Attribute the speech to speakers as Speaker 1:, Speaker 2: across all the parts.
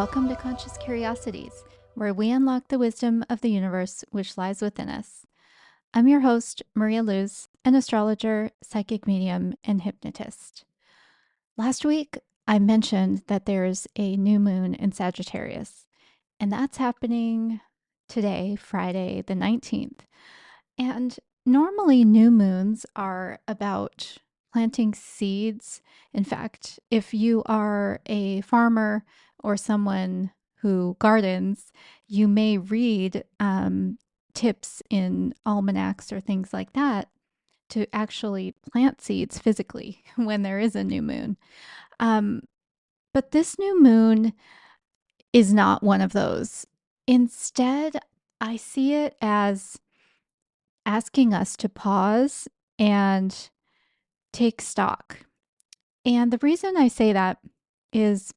Speaker 1: Welcome to Conscious Curiosities, where we unlock the wisdom of the universe which lies within us. I'm your host, Maria Luz, an astrologer, psychic medium, and hypnotist. Last week, I mentioned that there's a new moon in Sagittarius, and that's happening today, Friday the 19th. And normally, new moons are about planting seeds. In fact, if you are a farmer or someone who gardens, you may read tips in almanacs or things like that to actually plant seeds physically when there is a new moon. But this new moon is not one of those. Instead, I see it as asking us to pause and take stock. And the reason I say that is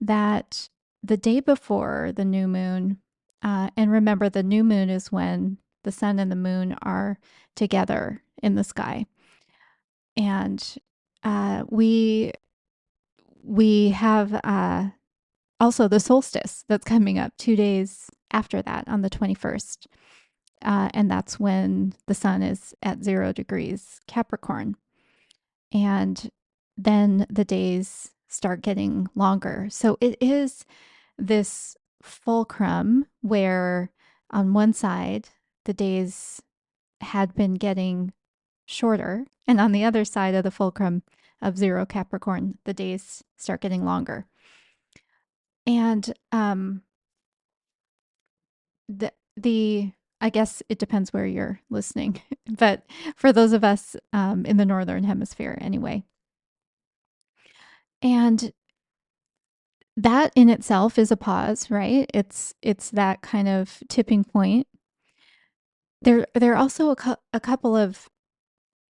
Speaker 1: that the day before the new moon, and remember, the new moon is when the sun and the moon are together in the sky, and we have also the solstice that's coming up 2 days after that on the 21st. And that's when the sun is at 0 degrees Capricorn. And then the days start getting longer. So it is this fulcrum where on one side, the days had been getting shorter. And on the other side of the fulcrum of 0 Capricorn, the days start getting longer. And the I guess it depends where you're listening, but for those of us in the Northern Hemisphere anyway. And that in itself is a pause, right? It's that kind of tipping point. There are also a couple of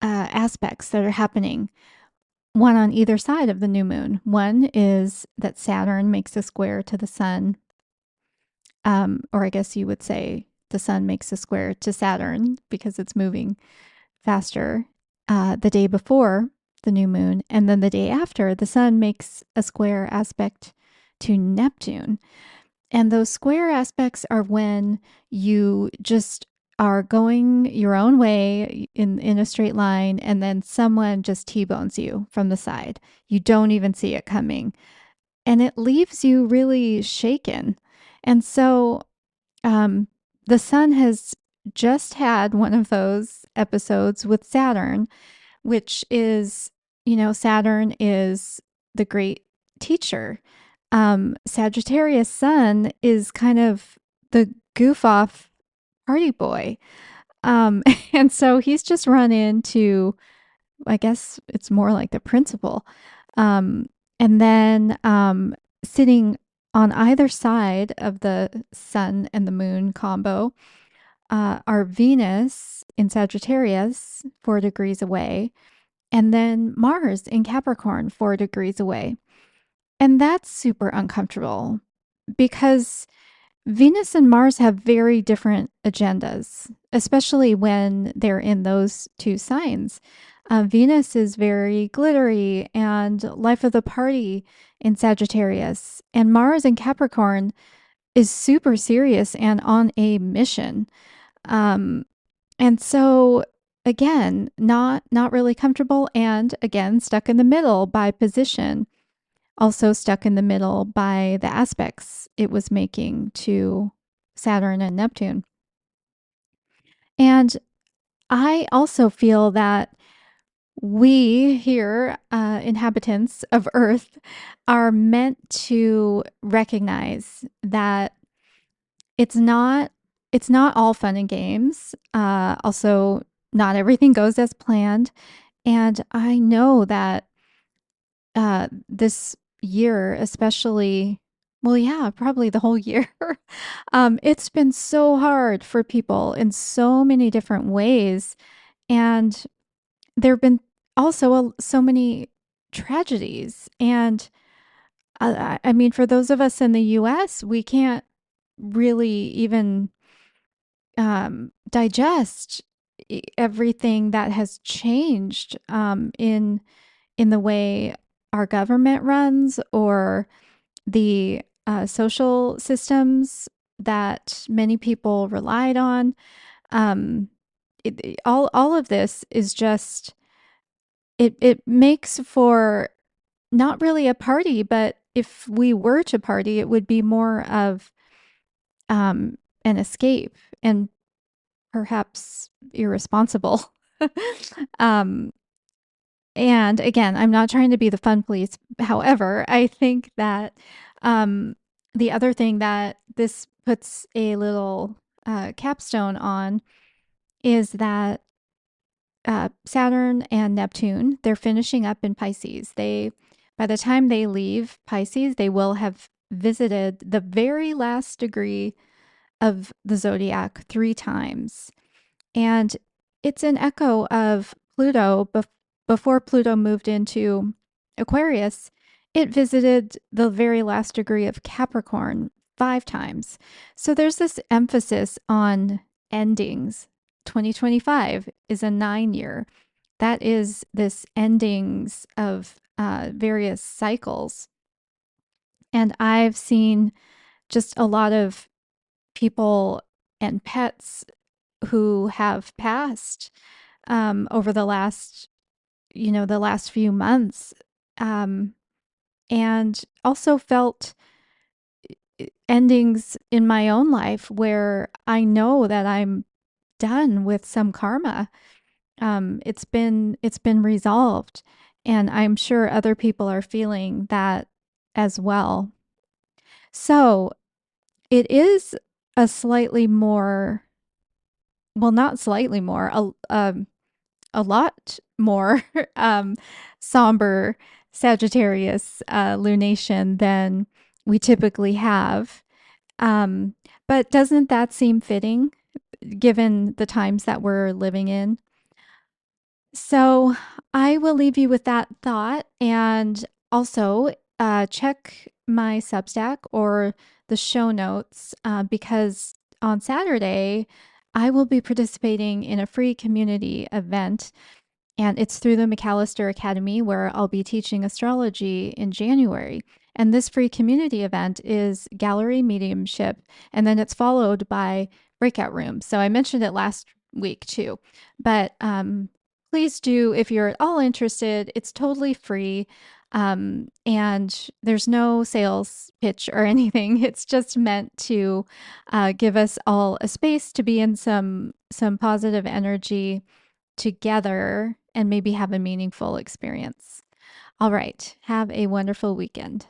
Speaker 1: aspects that are happening, one on either side of the new moon. One is that Saturn makes a square to the sun, or I guess you would say the sun makes a square to Saturn because it's moving faster the day before the new moon. And then the day after, the sun makes a square aspect to Neptune. And those square aspects are when you just are going your own way in a straight line, and then someone just T-bones you from the side. You don't even see it coming. And it leaves you really shaken. And so the sun has just had one of those episodes with Saturn, which is, Saturn is the great teacher. Sagittarius sun is kind of the goof off party boy. And so he's just run into, I guess it's more like the principal. And then sitting on either side of the sun and the moon combo are Venus in Sagittarius, 4 degrees away, and then Mars in Capricorn, 4 degrees away. And that's super uncomfortable because Venus and Mars have very different agendas, especially when they're in those two signs. Venus is very glittery and life of the party in Sagittarius, and Mars in Capricorn is super serious and on a mission. And so again, not really comfortable, and again, stuck in the middle by position, also stuck in the middle by the aspects it was making to Saturn and Neptune. And I also feel that we here, inhabitants of Earth, are meant to recognize that it's not all fun and games. Also, not everything goes as planned. And I know that this year, especially, well, yeah, probably the whole year, it's been so hard for people in so many different ways. And there have been also so many tragedies. And I mean, for those of us in the US, we can't really even digest everything that has changed in the way our government runs, or the social systems that many people relied on. Um, all of this is just it makes for not really a party, but if we were to party, it would be more of an escape and perhaps irresponsible. um, and again, I'm not trying to be the fun police. However, I think that um, the other thing that this puts a little capstone on is that Saturn and Neptune, they're finishing up in Pisces. By the time they leave Pisces, they will have visited the very last degree of the zodiac 3 times. And it's an echo of Pluto. Before Pluto moved into Aquarius, it visited the very last degree of Capricorn 5 times. So there's this emphasis on endings. 2025 is a 9 year. That is this endings of various cycles. And I've seen just a lot of people and pets who have passed over the last few months, and also felt endings in my own life where I know that I'm done with some karma. It's been resolved, and I'm sure other people are feeling that as well. So it is a slightly more, well, not slightly more, a lot more somber Sagittarius lunation than we typically have. Um, but doesn't that seem fitting given the times that we're living in? So I will leave you with that thought, and also check my Substack or the show notes because on Saturday I will be participating in a free community event, and it's through the McAllister Academy where I'll be teaching astrology in January. And this free community event is gallery mediumship, and then it's followed by breakout rooms. So I mentioned it last week too, but please do, if you're at all interested. It's totally free, and there's no sales pitch or anything. It's just meant to give us all a space to be in some positive energy together and maybe have a meaningful experience. All right. Have a wonderful weekend.